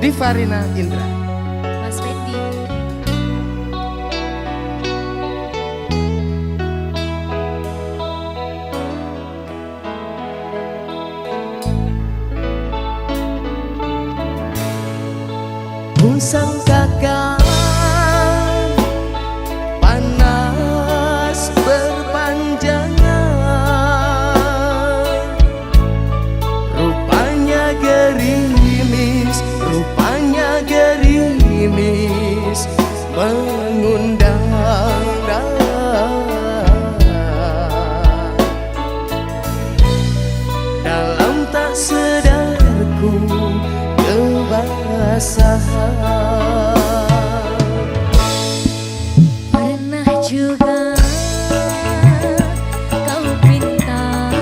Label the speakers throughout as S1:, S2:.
S1: Divarina Indra.
S2: Mas Fendi.
S1: Musang kakak panas berpanjangan, rupanya gerimis, mengundang dalam tak sadarku kebasahan.
S2: Pernah juga kau pinta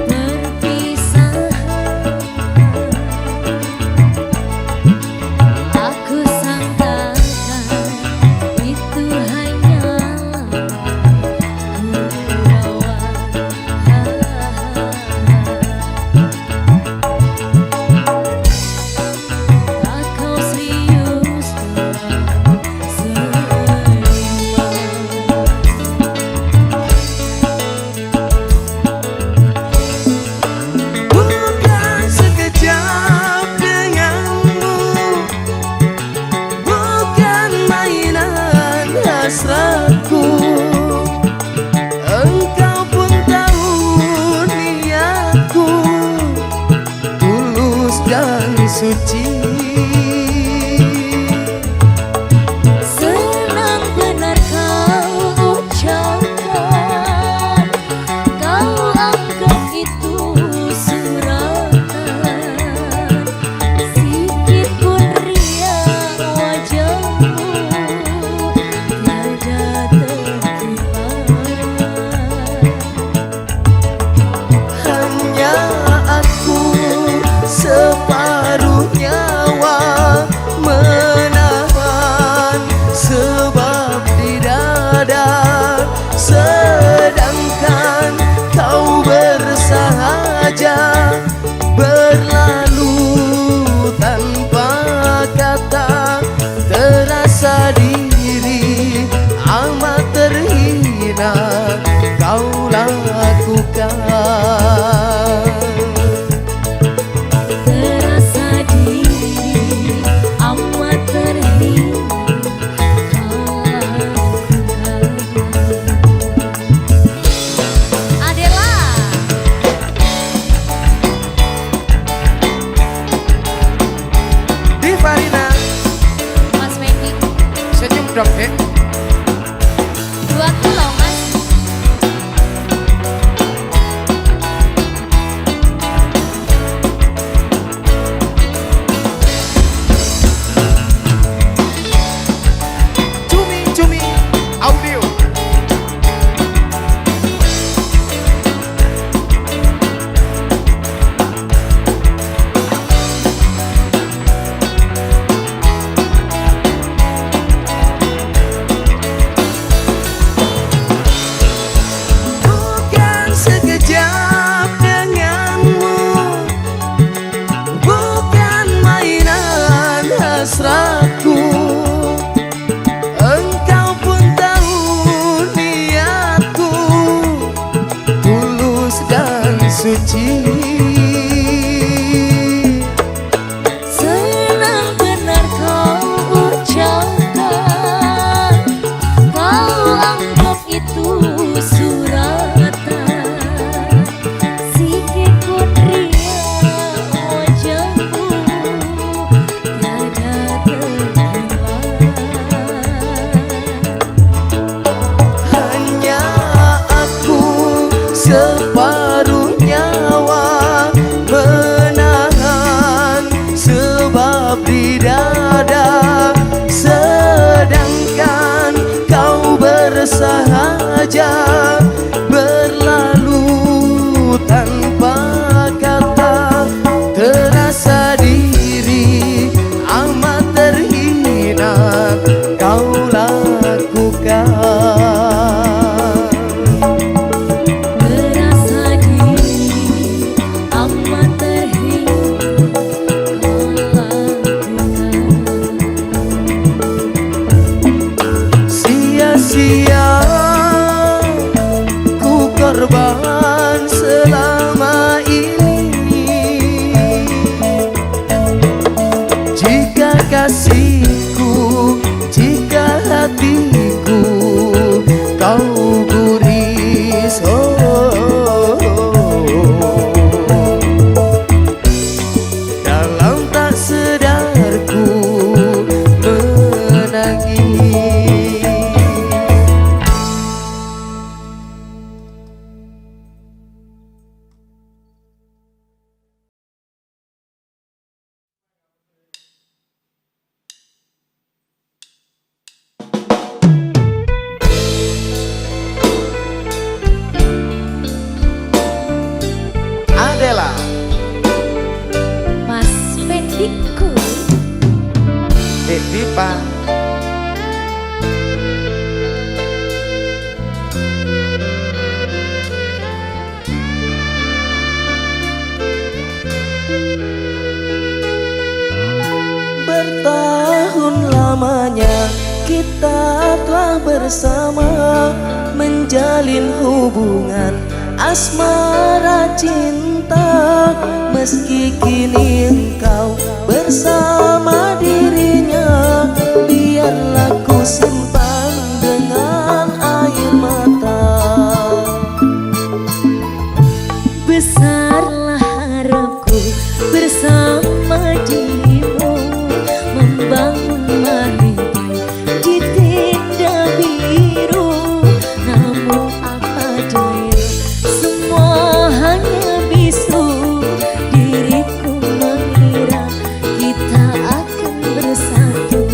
S2: berpisah, aku sangkakan itu hanya
S1: hasratku, engkau pun tahu niatku tulus dan suci.
S2: senang benar kau ucapkan, kau anggap itu suratan, sikit pun riang wajahmu.
S1: Separuh nyawa menahan sebab di dada, sedangkan kau bersahaja berlalu tanpa kata. Terasa diri amat terhina kau lakukan. Divarina,
S2: Mas Fendi,
S1: senyum dong dek.
S2: 2 kilo mas.
S1: Cumi audio. Bukan sekejap denganmu, bukan mainan hasratku. Engkau pun tahu niatku tulus dan suci.
S2: Senang benar kau ucapkan, kau anggap itu suratan, sikit pun riang wajahmu tiada terkimbang.
S1: Hanya aku separuh nyawa Sipa. Bertahun lamanya kita telah bersama, menjalin hubungan asmara cinta. Meski kini engkau bersama dirinya, biarlah ku simpan dengan air mata.
S2: Besarlah harapku bersama dirimu, membangun marigai di tenda biru. Namun apa daya, semua hanya bisu. Diriku mengira kita akan bersatu.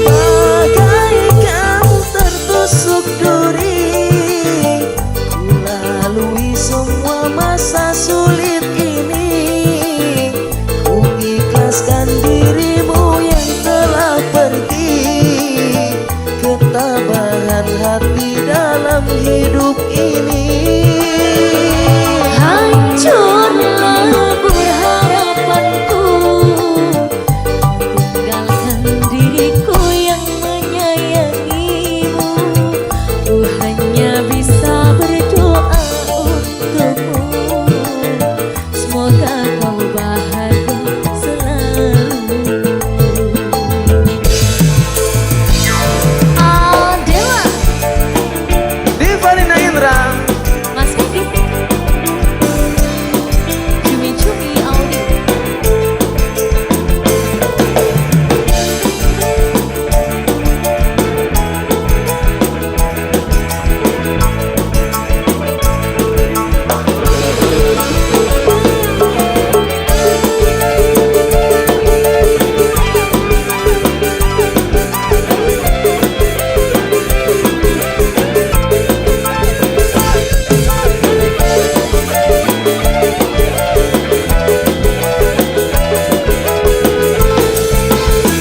S1: Bagaikan tertusuk duri, ku lalui semua masa sulit ini. Ku ikhlaskan dirimu yang telah pergi, ketabahan hati dalam hidup ini.
S2: Hancurlah berharapanku, tinggalkan diriku yang menyayangimu. Ku hanya bisa berdoa untukmu, semoga kau bahagia selalu. Dewa
S1: Divalina Indra.
S2: Mas Fikri, cumi-cumi Audi.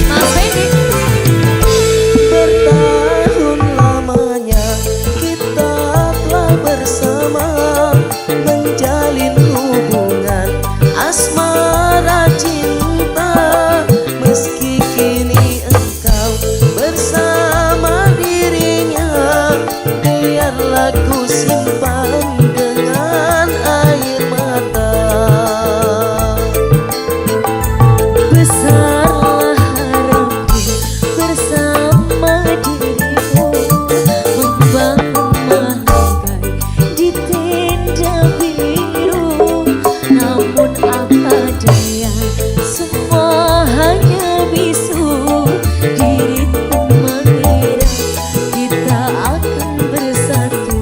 S2: Mas Fikri,
S1: Bertahun lamanya kita telah bersama, menjalin hubungan asmara cinta. Meski kini engkau bersama dirinya, biarlah ku simpan dengan air mata.
S2: besarlah harapku bersama dirimu, membangun marigai di tenda biru. Namun apa daya, semua hanya bisu. Diriku mengira kita akan bersatu.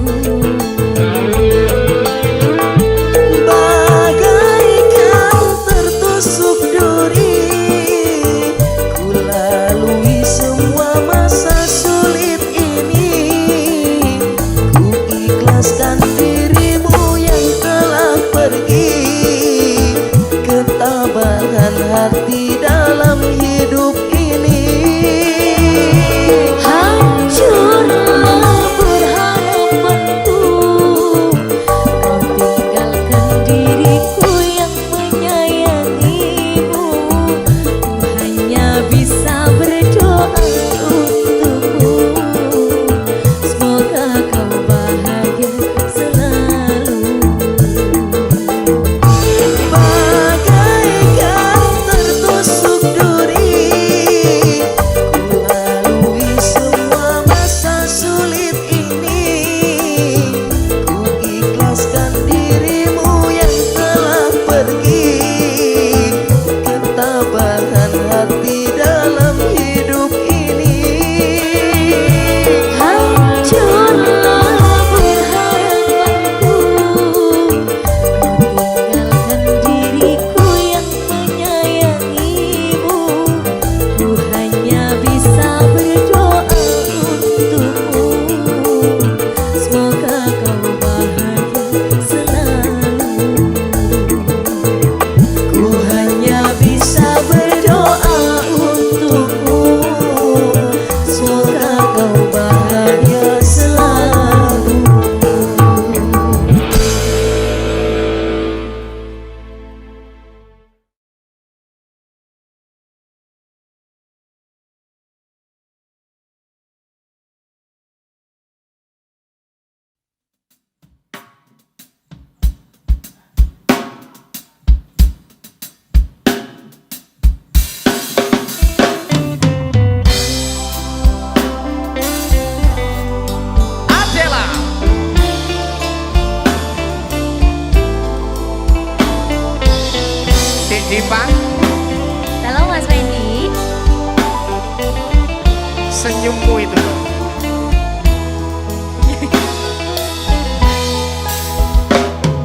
S3: senyummu itu.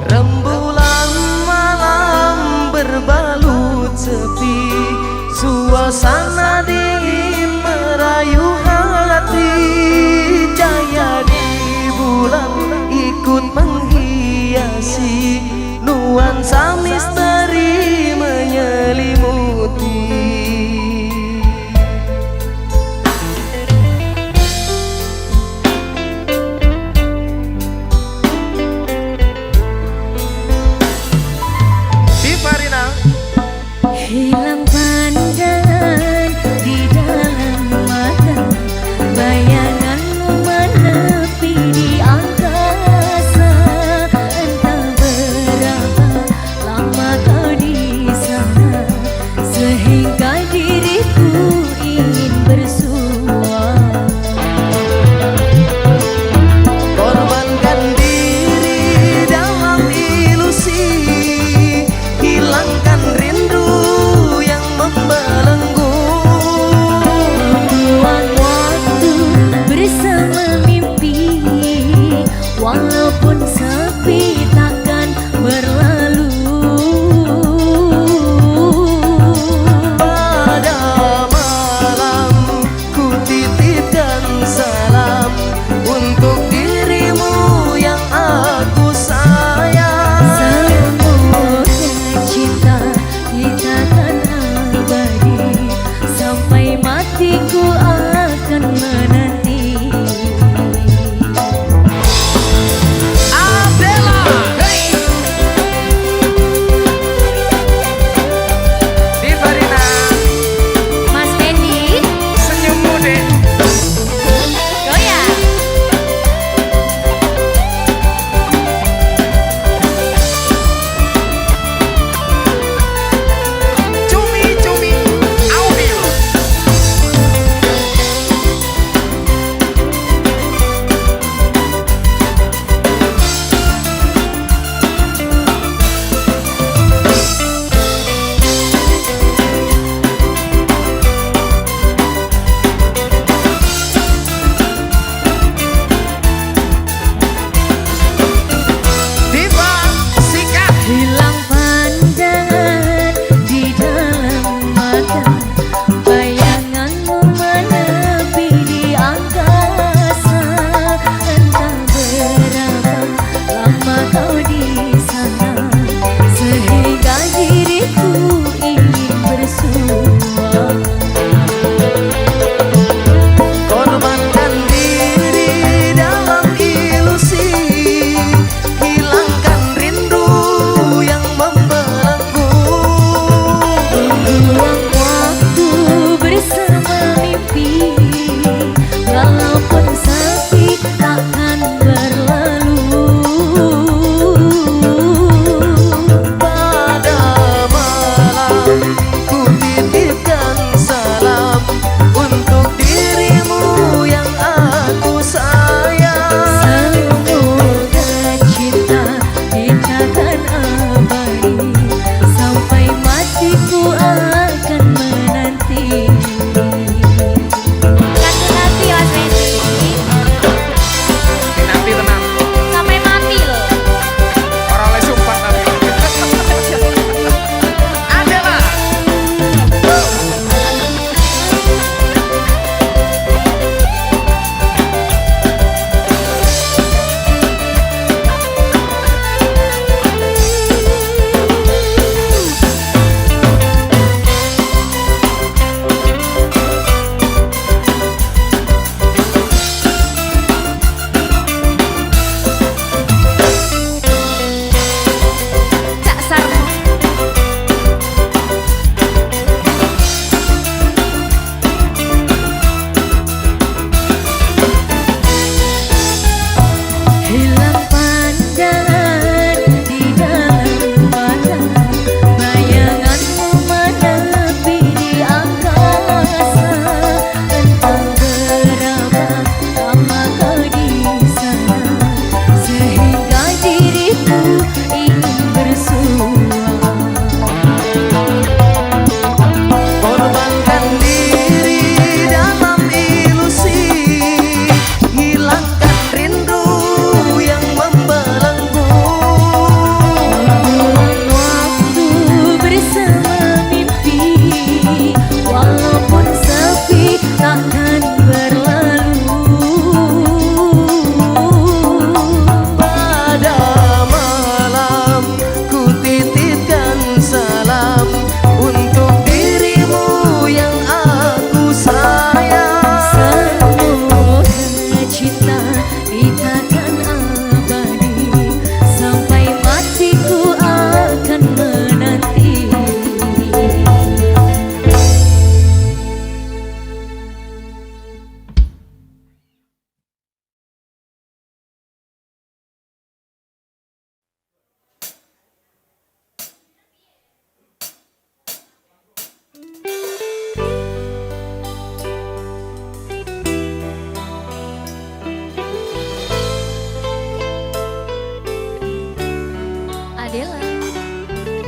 S1: Rembulan malam berbalut sepi, suasana dingin merayu hati. Cahaya di bulan ikut menghiasi, nuansa misteri menyelimuti.
S2: Hilang pandangan di dalam mata, bayanganmu menepi di angkasa. Entah berapa lama kau di sana, sehingga diriku ingin bersua.
S1: Korbankan diri dalam ilusi, hilangkan rindu yang membelenggu.
S2: Membuang waktu bersama mimpi, walaupun sepi takkan berlalu.
S1: Pada malam ku titipkan salam untuk dirimu yang aku sayang.
S2: Semoga cinta kita kan abadi, sampai matiku akan menanti.
S3: Adela, hey. Diva Rina,
S2: Mas Fendi,
S3: senyummu deh.
S2: goyang.
S3: Cumi-cumi audio. Diva, sikat.
S2: Hilang pandangan di dalam mata, bayanganmu menepi di angkasa. Entah berapa lama kau di sana, sehingga diriku ingin bersua.
S1: Korbankan diri dalam ilusi, hilangkan rindu yang membelenggu.
S2: Membuang waktu bersama mimpi, walaupun sepi takkan berlalu.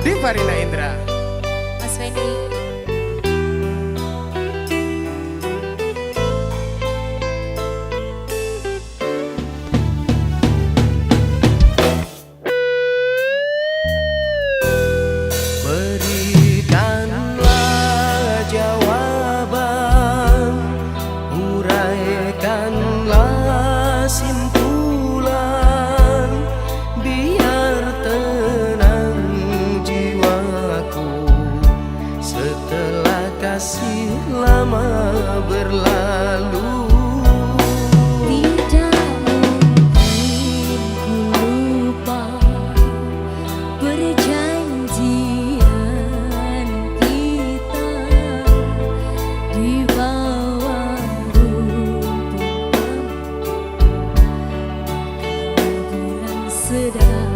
S3: Diva Rina Indra.
S2: Mas Fendi.
S1: Berikanlah jawaban, uraikanlah simpulan, biar tenang jiwaku setelah kasih lama berlalu.
S2: Tidak mungkin ku lupa perjanjian kita di bawah rumput bulan sedang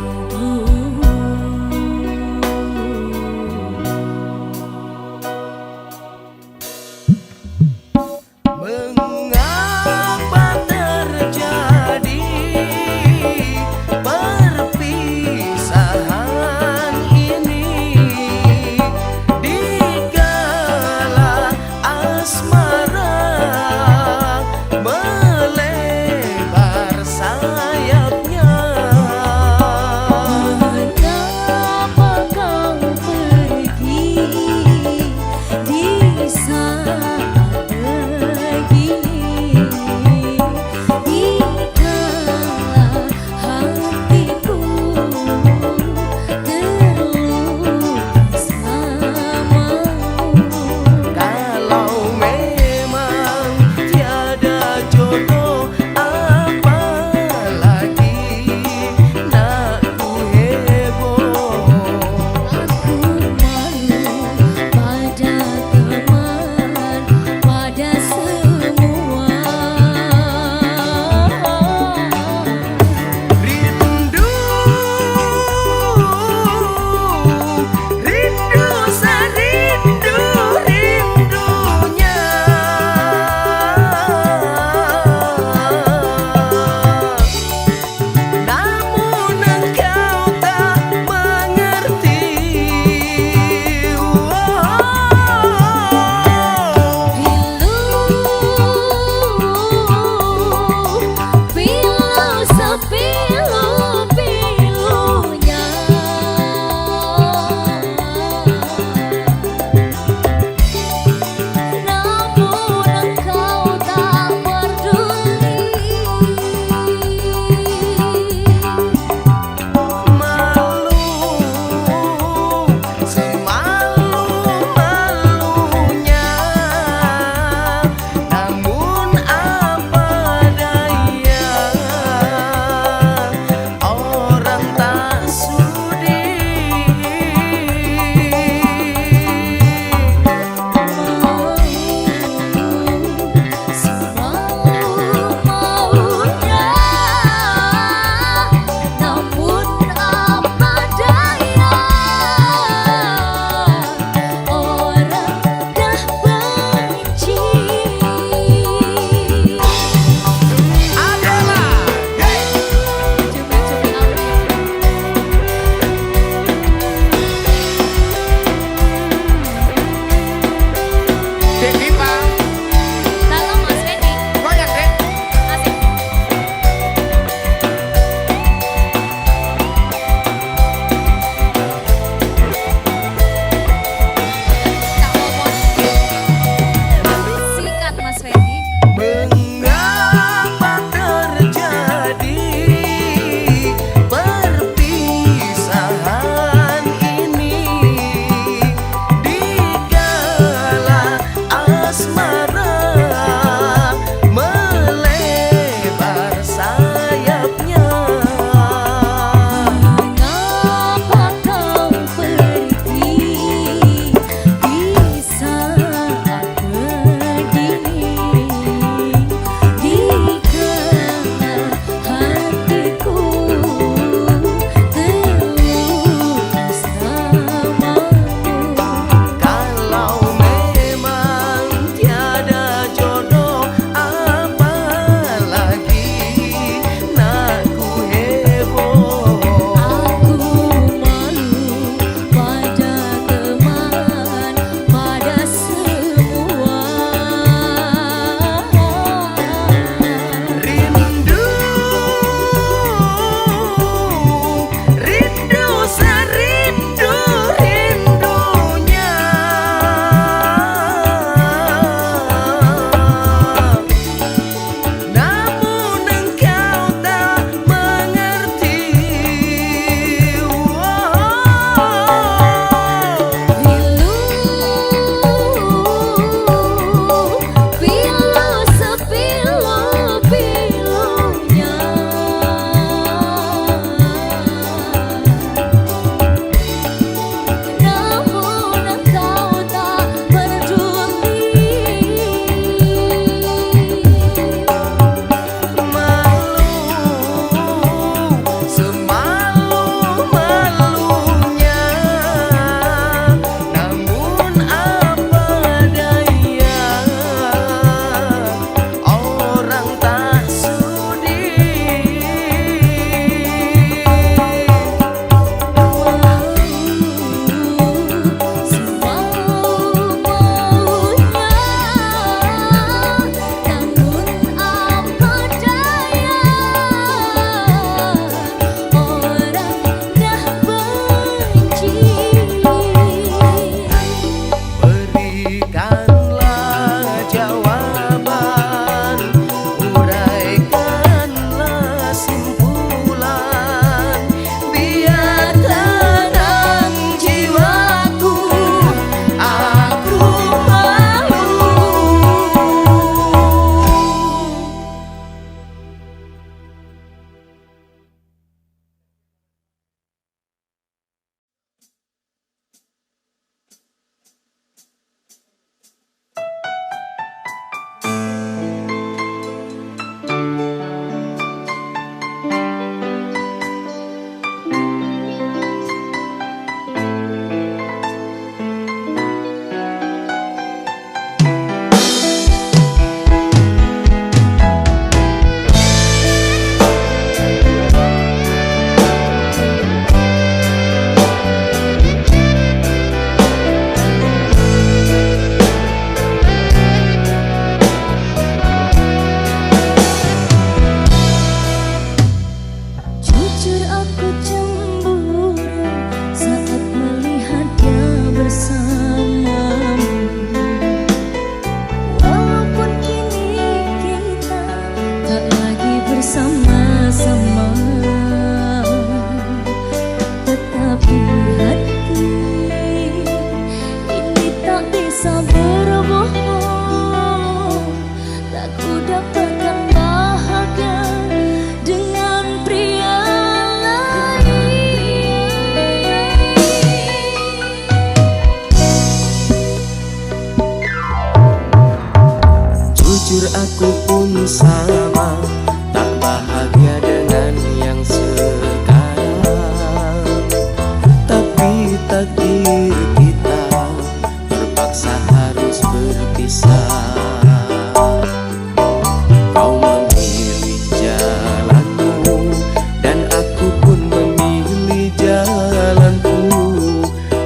S2: berlabuh.
S1: Mengapa terjadi perpisahan ini dikala asmara melebar sayapnya?
S2: aku cemburu saat melihat dia bersamamu. Walaupun kini kita tak lagi bersama-sama, tetapi hati ini tak bisa berbohong. Tak ku dapatkan bahagia dengan pria lain.
S1: Jujur aku pun sama, tak bahagia dengan yang sekarang. Tapi takdir kita terpaksa harus berpisah. Kau memilih jalanmu dan aku pun memilih jalanku.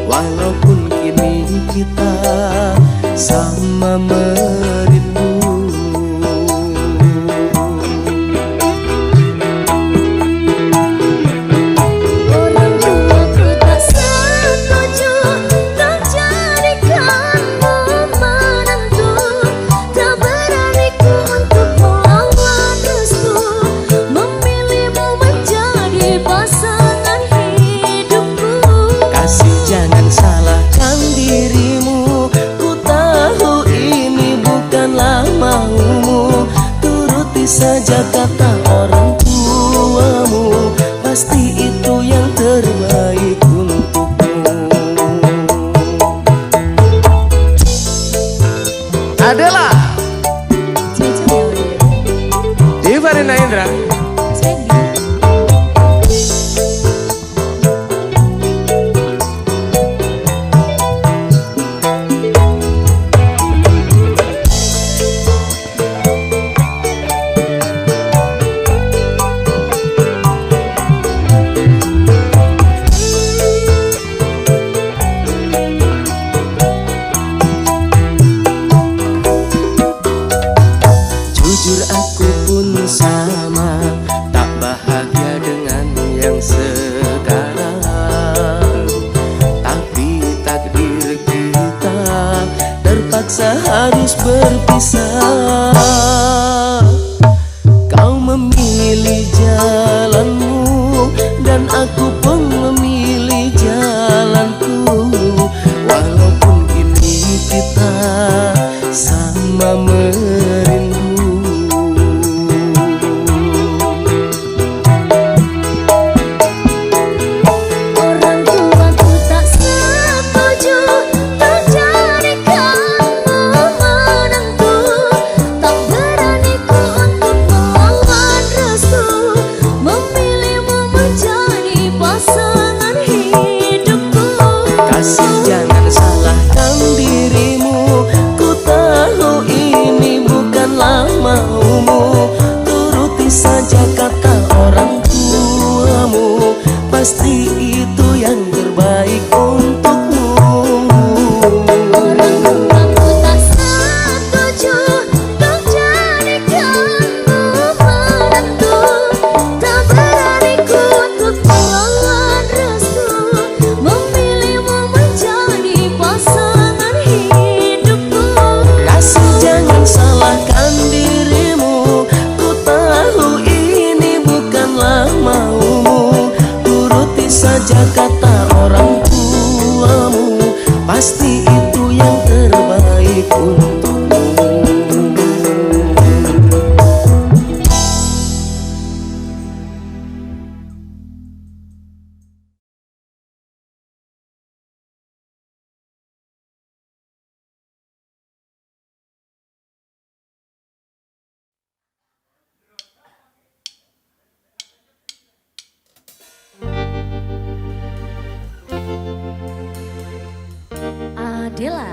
S1: Walaupun kini kita sama merindu.
S2: Orang tuaku tak setuju, tak jadikanmu menantu. Tak beraniku untuk melawan restu, memilihmu menjadi pasangan hidupku.
S1: Kasih jangan salahkan dirimu, ku tahu ini bukanlah maumu. Turuti saja kata orang tuamu, pasti itu yang terbaik untukmu.
S3: Adalah Divarina Indra.
S1: Jujur aku pun sama, tak bahagia dengan yang sekarang. Tapi takdir kita terpaksa harus berpisah. Kau memilih jalanmu dan aku pun memilih jalanku. Walaupun kini kita sama merindu.
S2: Orang tuaku tak setuju, tak jadikanmu menantu. Tak beraniku untuk melawan restu, memilihmu menjadi pasangan hidupku.
S1: Kasih jangan salahkan dirimu, ku tahu ini bukanlah maumu. Turuti saja kata orang tuamu, pasti itu yang terbaik untukmu.
S2: Orang tuaku tak setuju, tak jadikanmu menantu. Tak beraniku untuk melawan restu, memilihmu menjadi pasangan hidupku.
S1: Kasih jangan salahkan dirimu, ku tahu ini bukanlah maumu. Turuti saja kata orang tuamu, pasti itu yang terbaik untukmu.
S2: Adela.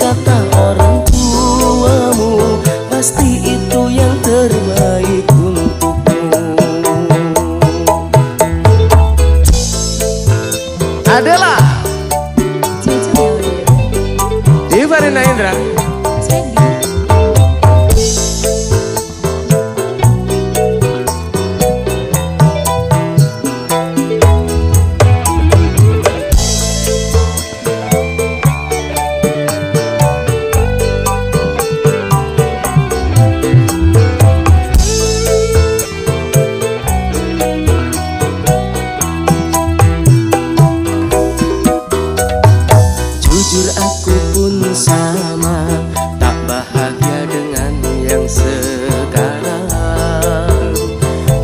S1: kata orang tuamu, pasti itu yang terbaik untukmu.
S3: Adela Tiffany Naindra.
S1: Jujur aku pun sama, tak bahagia dengan yang sekarang.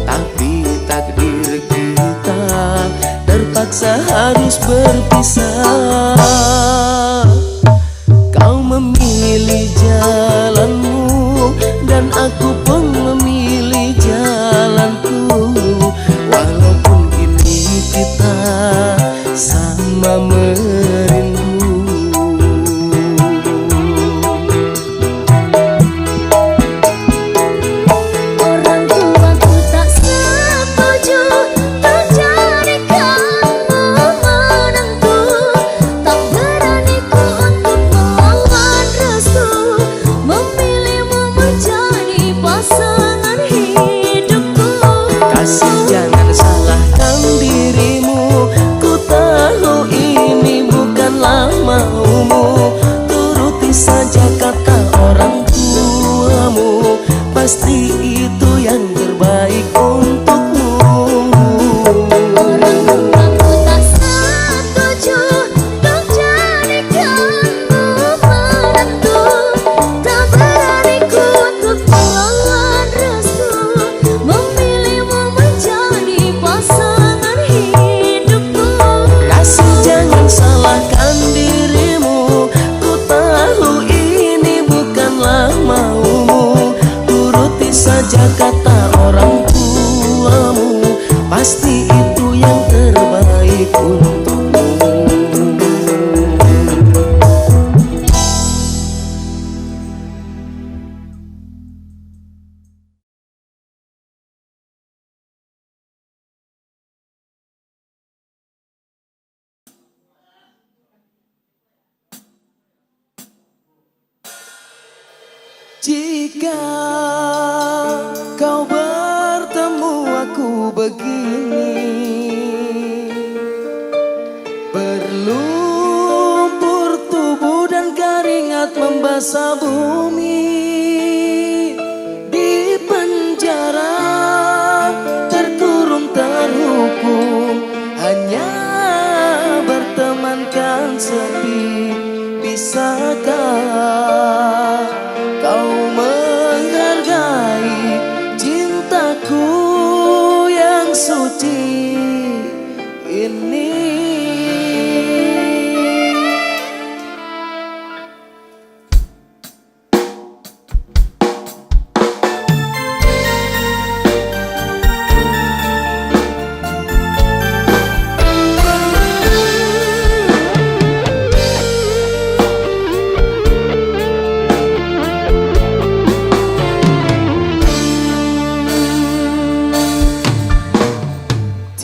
S1: Tapi takdir kita terpaksa harus berpisah. Kau memilih jalanmu dan aku pun memilih jalanku. Walaupun kini kita sama merindu. Pasti itu yang terbaik untukmu.
S2: Orang tuaku tak setuju untuk jadikanmu menantu. Tak berani ku untuk melawan restu, memilihmu menjadi pasangan hidupku.
S1: Kasih jangan salahkan dirimu, ku tahu ini bukanlah maumu. Saja kata orang tuamu, pasti itu yang terbaik untukmu. Jika kau bertemu aku begini, berlumpur tubuh dan keringat membasah bumi, di penjara terkurung terhukum, hanya bertemankan sepi. Bisakah kau menghargai cintaku yang suci ini?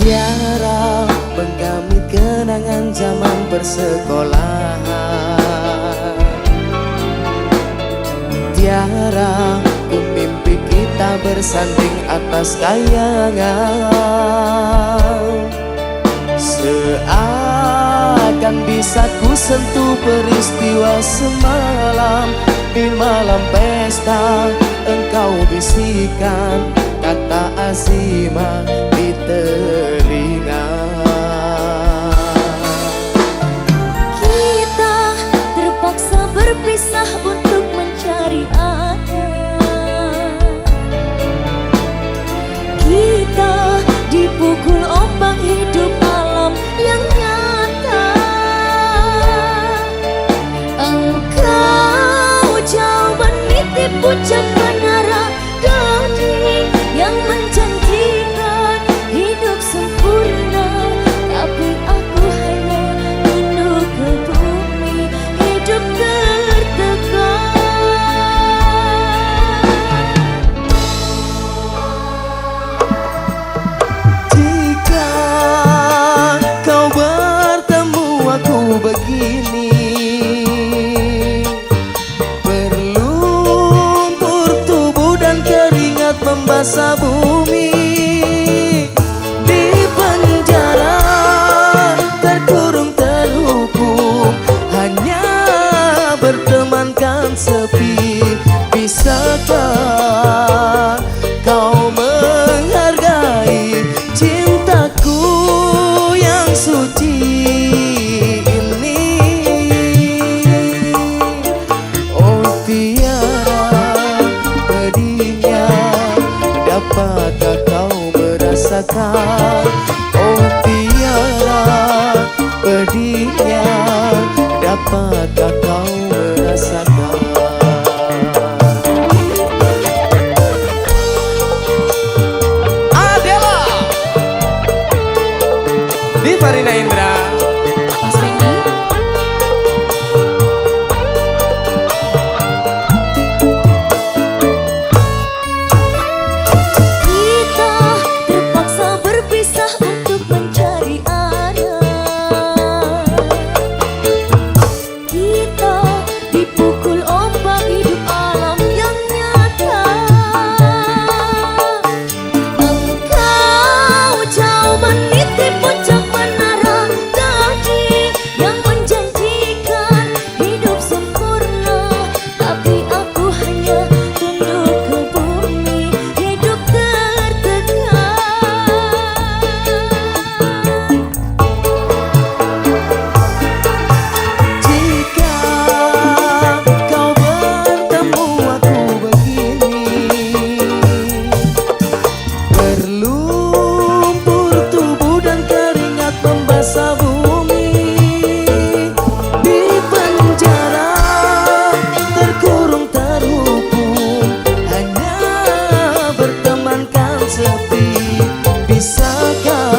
S1: Tiara menggamit kenangan zaman persekolahan. Tiara mimpi kita bersanding atas kayangan. Seakan bisa ku sentuh peristiwa semalam. Di malam pesta engkau bisikan kata azimah di telinga.
S2: Kita terpaksa berpisah untuk mencari akhir. Kita dipukul ombak hidup alam yang nyata. Engkau jauh menitip ucapan harap gading yang menjanjikan hidup sempurna.
S1: membasah bumi. Di penjara terkurung terhukum, hanya bertemankan sepi. Bisakah kau menghargai cintaku yang suci ini? Oh tiara pedihnya, dapatkah kau merasakan? Oh tiara pedihnya, dapatkah kau merasakan?
S3: Diva Rina Indra,
S2: Mas Fendi. Kita terpaksa berpisah untuk mencari arah. Kita dipukul ombak hidup alam yang nyata. Engkau jauh meniti puncak menara daki yang menjanjikan hidup sempurna, tapi aku hanya tunduk ke bumi, hidup tertekan.
S1: Jika kau bertemu aku begini, berlumpur tubuh dan keringat membasah bumi. Di penjara terkurung terhukum, hanya bertemankan sepi. Bisakah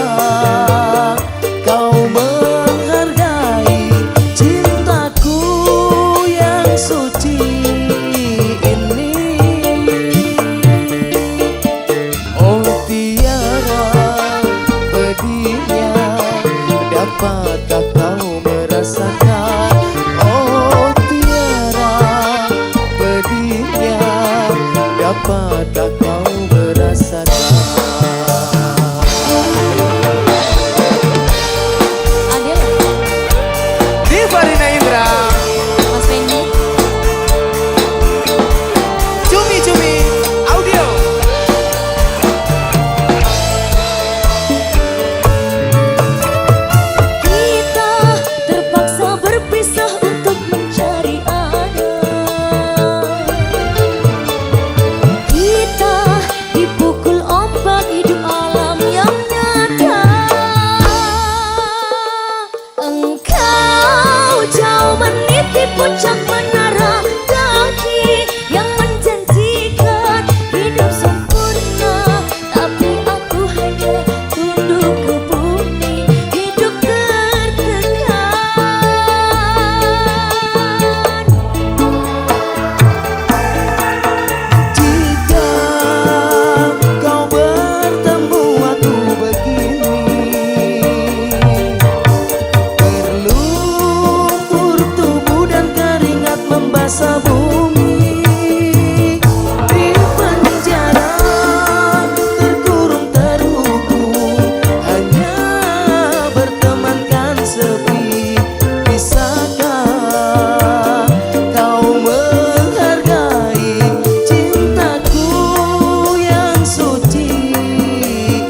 S1: kau menghargai cintaku yang suci ini? Oh tiara pedihnya, dapatkah kau merasakan? Oh tiara pedihnya, dapatkah kau merasakan?
S2: Adel,
S3: Diva Rina Indra,
S2: Mas Fendi.
S3: Cumi Cumi Audio.
S2: Kita terpaksa berpisah untuk mencari arah. Kita dipukul ombak hidup alam yang nyata. Engkau jauh meniti puncak menara daki yang menjanjikan hidup sempurna, tapi aku hanya tunduk ke bumi, hidup tertekan.
S1: Jika kau bertemu aku begini, berlumpur tubuh dan keringat membasah bumi. Di penjara terkurung terhukum, hanya bertemankan sepi. Bisakah kau menghargai cintaku yang suci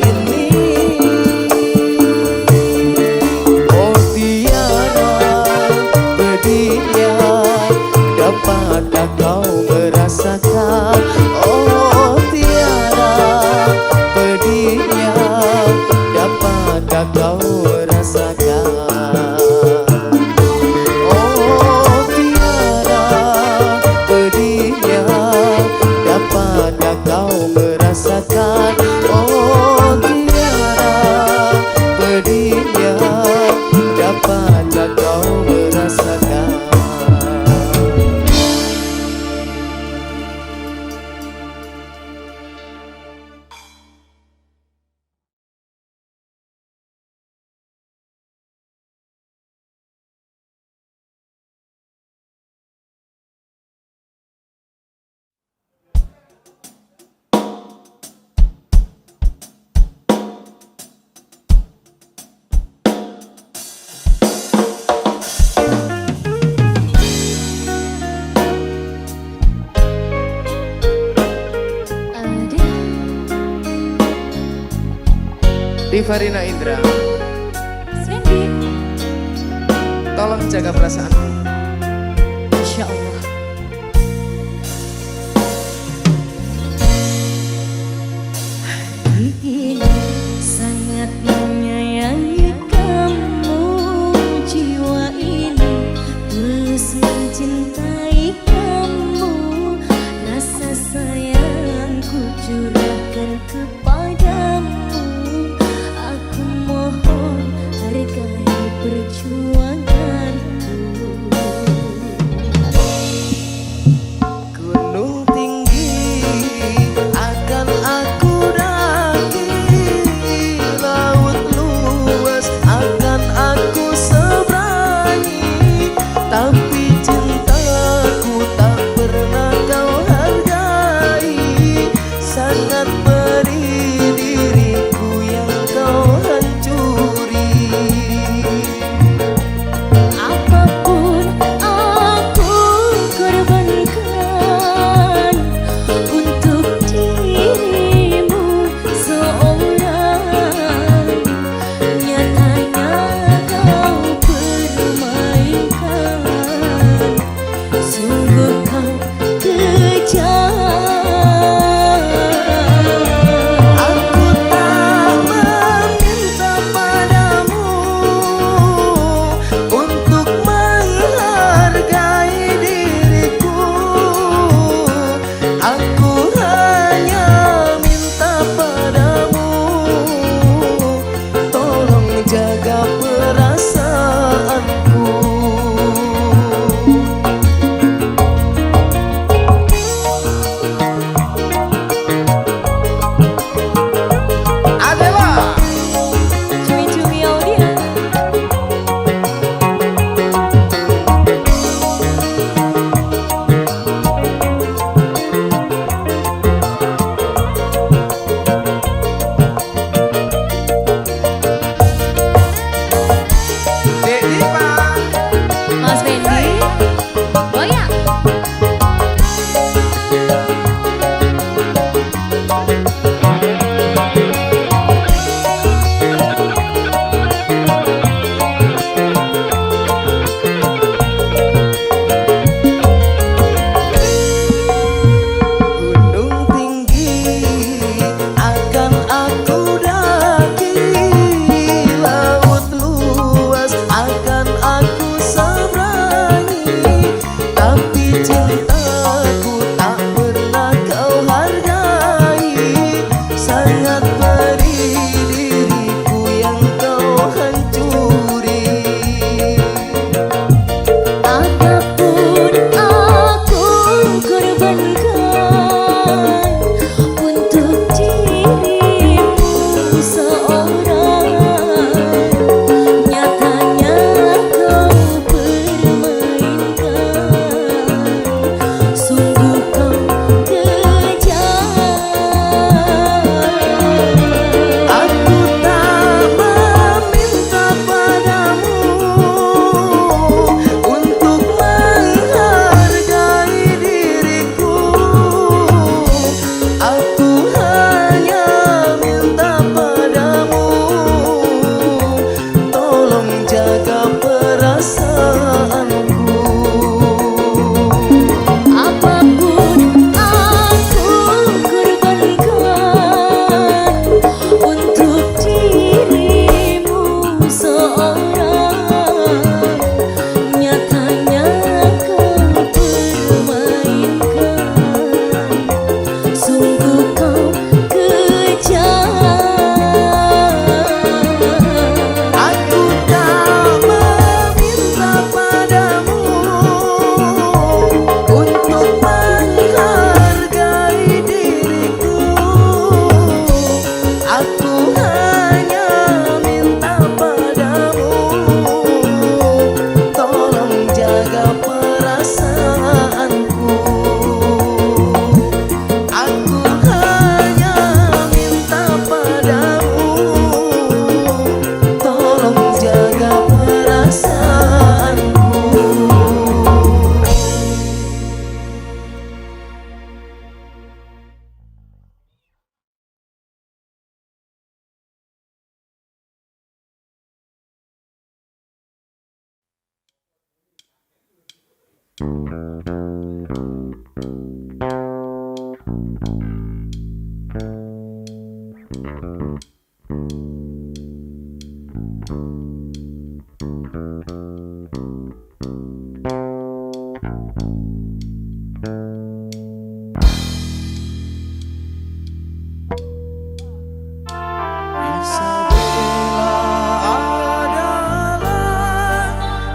S1: ini? Oh tiara pedihnya, dapatkah kau merasakan? Oh tiara pedihnya, dapatkah kau merasakan? Oh tiara pedihnya, dapatkah kau merasakan? Oh tiara pedihnya, dapatkah kau merasakan?
S3: Divarina Indra.
S2: Sandy,
S3: Tolong jaga perasaanku.
S2: Insya Allah. Hari ini sangat menyayangi kamu, jiwa ini tulus mencintai kamu, rasa sayangku curahkan kepadamu. Aku mohon hargai perjuanganku.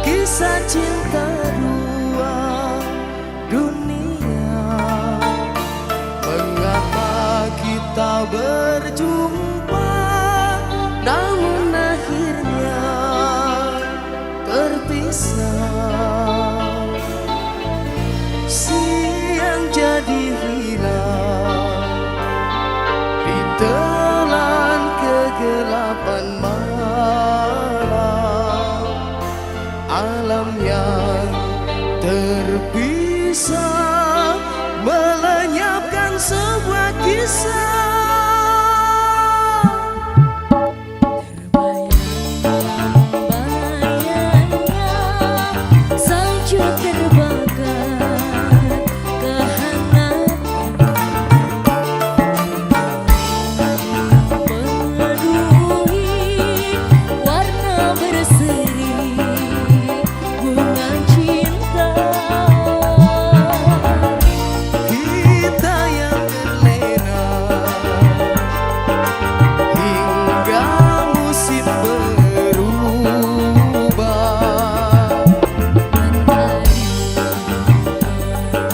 S1: Kisah cinta dua dunia. Mengapa kita berjumpa, namun akhirnya terpisah. Siang jadi hilang, ditelan kegelapan malam. Alam yang terpisah melenyapkan sebuah kisah.
S2: Bayang-bayangnya salju terbakar kehangatan. Memenuhi warna berseri bunga cinta.
S1: Kita yang terlena hingga musim berubah.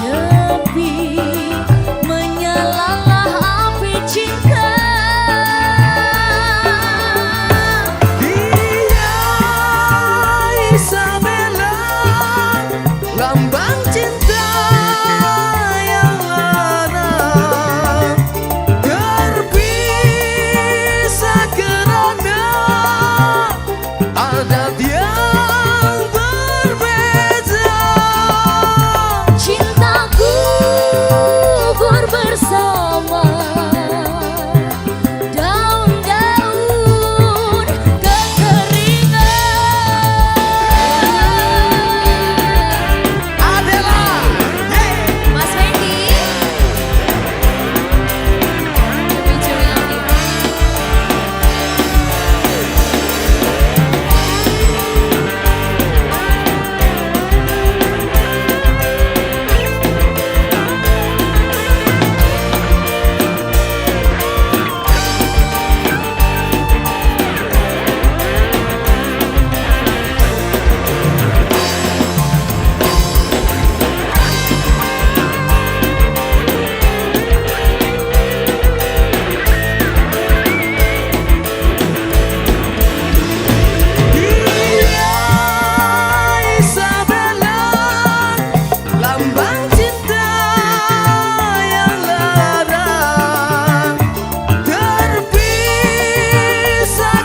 S2: Menepi menyalalah api cinta.
S1: Dia Isabella, lambang cinta yang lara, terpisah kerana adat yang berbeza.
S2: Cintaku gugur bersama daun-daun kekeringan.
S1: Adela,
S2: Mas Fendi,
S1: dia Isabella, lambang cinta yang lara, terpisah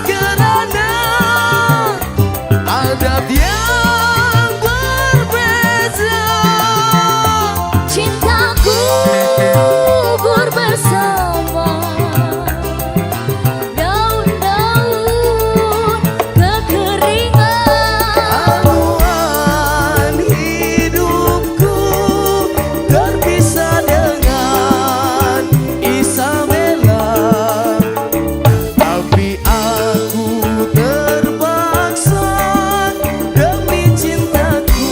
S1: kerana adat yang berbeza.
S2: cintaku gugur bersama daun-daun kekeringan.
S1: Aluan hidupku terpisah dengan Isabella, tapi aku terpaksa demi cintaku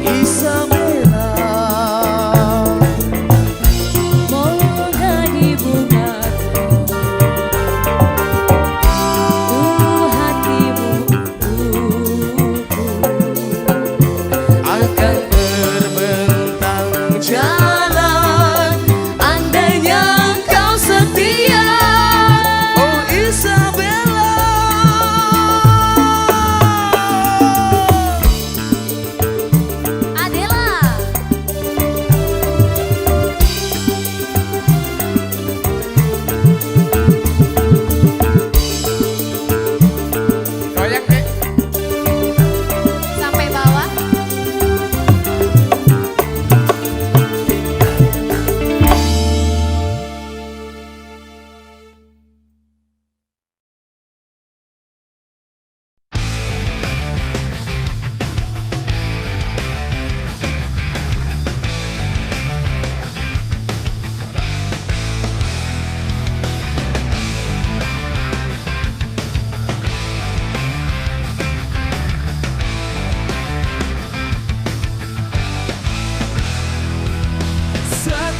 S1: Isabella.
S2: Moga di bunga hatimu
S1: Akan terbentang jalan andainya kau setia, oh Isabella.
S2: Adela.
S3: Proyek deh.
S2: Sampai bawah.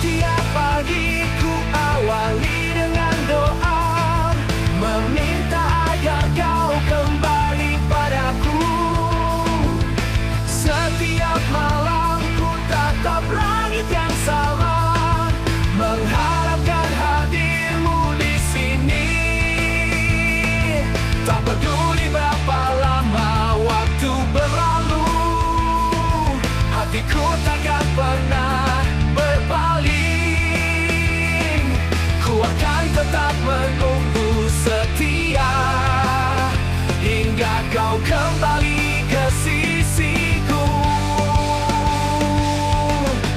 S4: Setiap pagi ku awali dengan doa, meminta agar kau kembali padaku. Setiap malam ku tatap langit yang sama, mengharapkan hadirmu di sini. Tak peduli berapa lama waktu berlalu, hatiku takkan pernah berpaling. Ku akan tetap menunggu setia hingga kau kembali ke sisiku.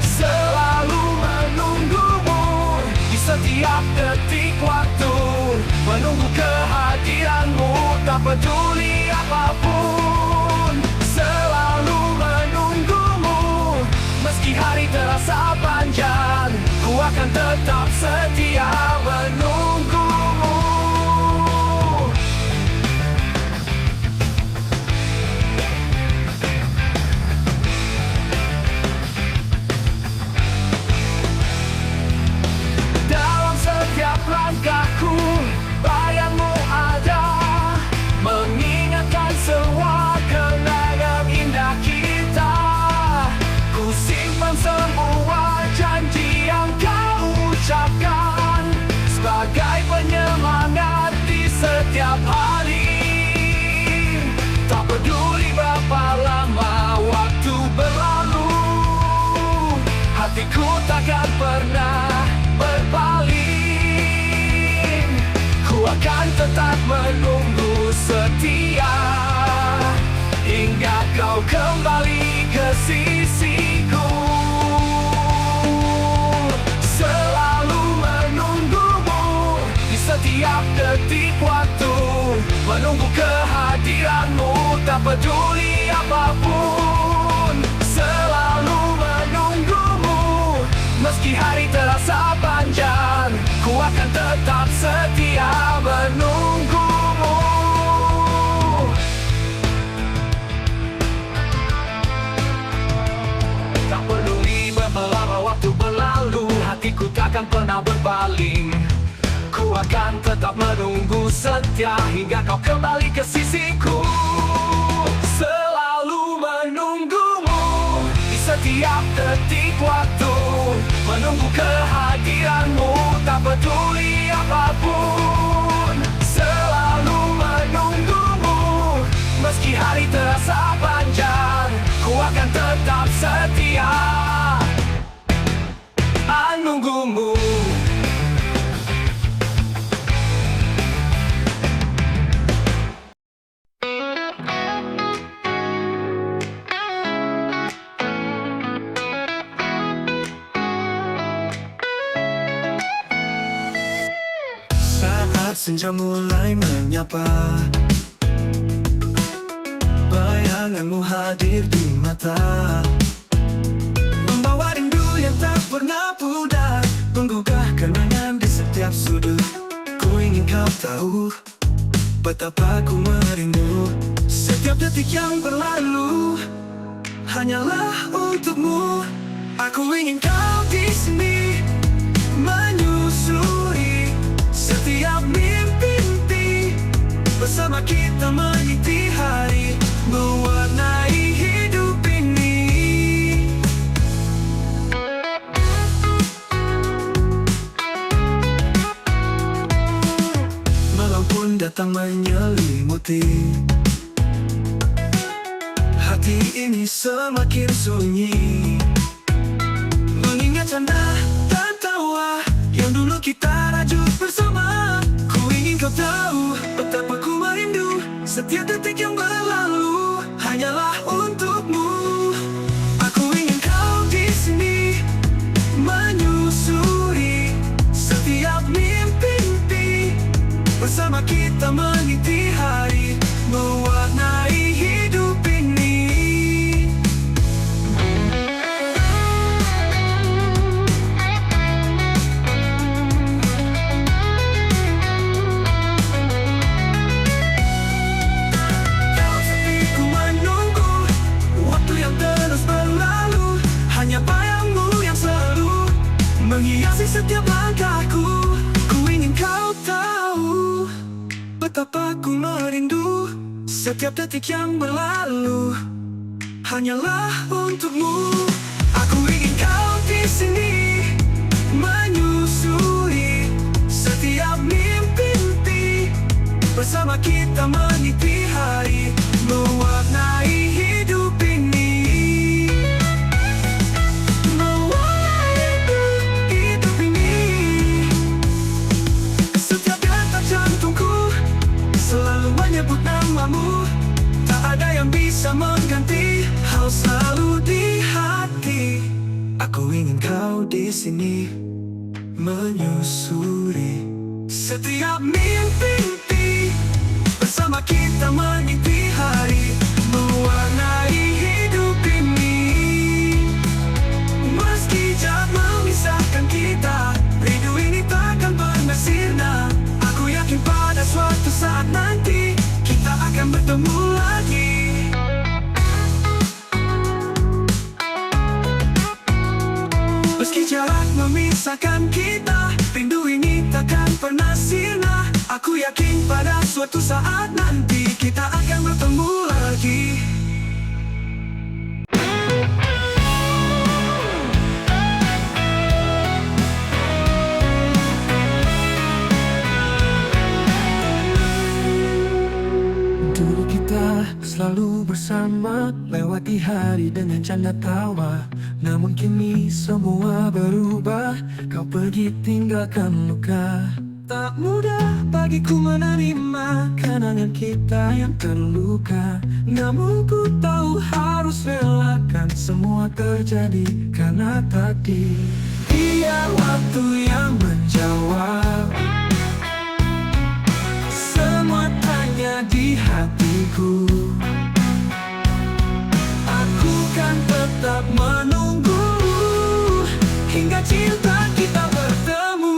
S4: Selalu menunggumu di setiap detik waktu, menunggu kehadiranmu tak peduli apapun. Selalu menunggumu meski hari terasa panjang, ku akan tetap setia menunggumu. Dalam setiap langkahku bayangmu ada, mengingatkan semua kenangan indah kita. Ku simpan semua janji yang kau ucapkan sebagai penyemangat di setiap hari. Tak peduli berapa lama waktu berlalu, hatiku takkan pernah berpaling. Ku akan tetap menunggu setia hingga kau kembali ke sisiku. Selalu menunggumu di setiap detik waktu, menunggu kehadiranmu tak peduli apapun. Selalu menunggumu meski hari terasa panjang, ku akan tetap setia menunggumu. Tak peduli berapa lama waktu berlalu, hatiku takkan pernah berpaling. Ku akan tetap menunggu setia hingga kau kembali ke sisiku. Selalu menunggumu di setiap detik waktu, menunggu kehadiranmu tak peduli apapun. Selalu menunggumu meski hari terasa panjang, ku akan tetap setia menunggumu.
S5: Saat senja mulai menyapa, bayanganmu hadir di mata, membawa rindu yang tak pernah pudar, menggugah kenangan di setiap sudut. Ku ingin kau tahu betapa ku merindu. Setiap detik yang berlalu hanyalah untukmu. Aku ingin kau di sini menyusuri setiap mimpi-mimpi, bersama kita meniti hari, mewarnai hidup ini. Malam pun datang menyelimuti, hati ini semakin sunyi, mengingat canda dan tawa yang dulu kita rajut bersama. Ku ingin kau tahu betapa ku merindu. Setiap detik yang berlalu hanyalah untukmu. Aku ingin kau di sini menyusuri setiap mimpi-mimpi, bersama kita meniti hari, mewarnai hidup ini. Kau setia menghiasi setiap langkahku. Ku ingin kau tahu betapa ku merindu setiap detik yang berlalu hanyalah untukmu. Aku ingin kau di sini menyusuri setiap mimpi bersama kita meniti hari mewarnai hidup ini. Mewarnai hidup ini. Setiap detak jantungku selalu menyebut namamu. Tak ada yang bisa mengganti hal selalu di hati. Aku ingin kau di sini menyusuri setiap mimpi bersama kita meniti hari mewarnai hidup ini. Meski jarak memisahkan kita, rindu ini takkan pernah sirna. Aku yakin pada suatu saat nanti kita akan bertemu lagi. Meski jarak memisahkan kita, rindu ini takkan pernah sirna. Aku yakin pada suatu saat nanti kita akan bertemu lagi. Dulu kita selalu bersama, lewati hari dengan canda tawa. Namun kini semua berubah, kau pergi tinggalkan luka. Tak mudah bagiku menerima kenangan kita yang terluka. Namun ku tahu harus relakan semua terjadi karena takdir. Biar waktu yang menjawab semua tanya di hatiku. Aku kan tetap menunggu hingga cinta kita bertemu.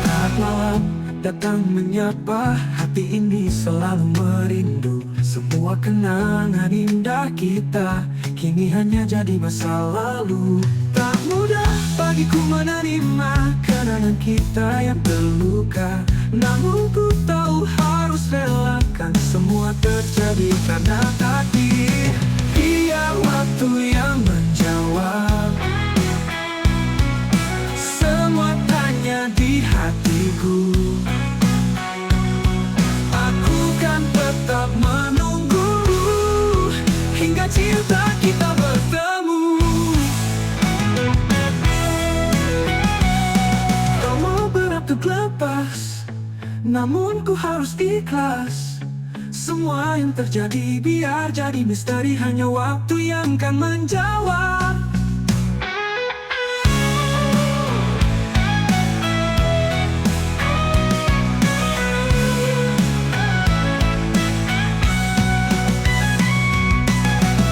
S5: Saat malam datang menyapa, hati ini selalu merindu. Semua kenangan indah kita kini hanya jadi masa lalu. Tak mudah bagiku menerima kenangan kita yang terluka. Namun ku tahu harus relakan semua terjadi karena takdir. Biar waktu yang menjawab semua tanya di hatiku. Aku kan tetap menunggu hingga cinta kita bertemu. Kau mau berat-berat lepas, namun ku harus ikhlas. Semua yang terjadi biar jadi misteri, hanya waktu yang kan menjawab.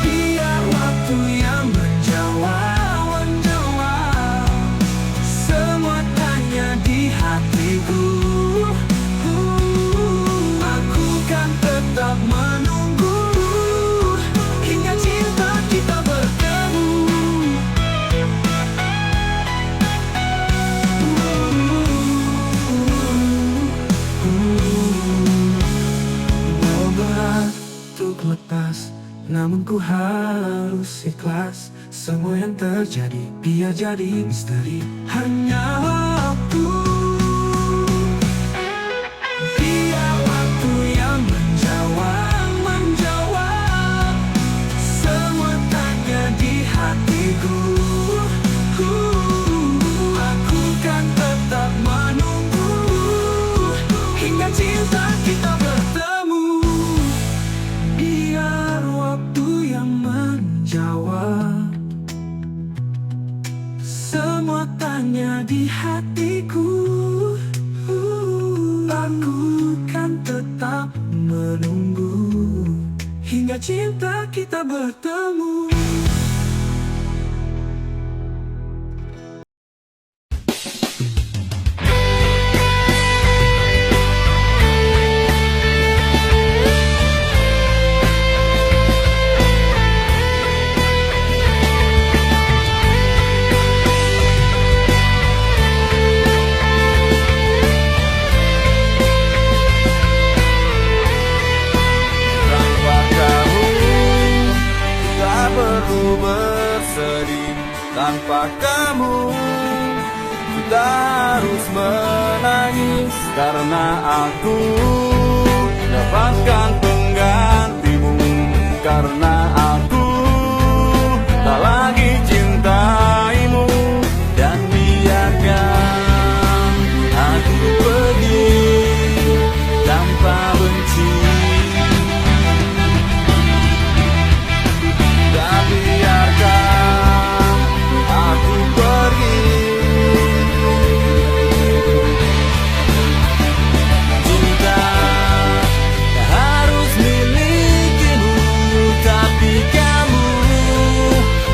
S5: Biar waktu yang menjawab semua tanya di hatiku. Tetap menunggu hingga cinta kita bertemu. Walau berat untuk lepas, namun ku harus ikhlas. Semua yang terjadi biar jadi misteri, hanya waktu. Aku kan tetap menunggu hingga cinta kita bertemu. Biar waktu yang menjawab semua tanya di hatiku. Aku kan tetap menunggu hingga cinta kita bertemu. aku bersedih tanpa kamu. Kita harus menangis karena aku dapatkan penggantimu. Karena aku tak lagi cintaimu. Dan biarkan aku pergi tanpa benci. Dan biarkan aku pergi. Cinta tak harus milikimu, tapi kamu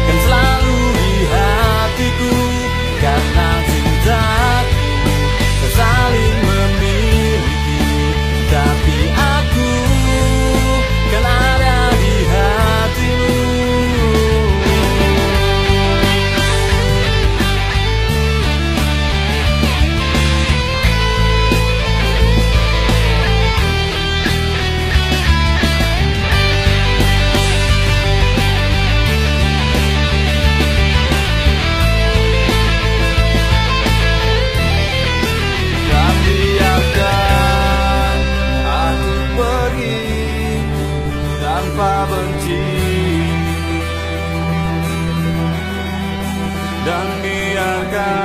S5: kan selalu di hatiku. Karena cintaku tak saling memiliki, tapi aku kan ada di hatimu. Dan biarkan aku pergi tanpa benci. Dan biarkan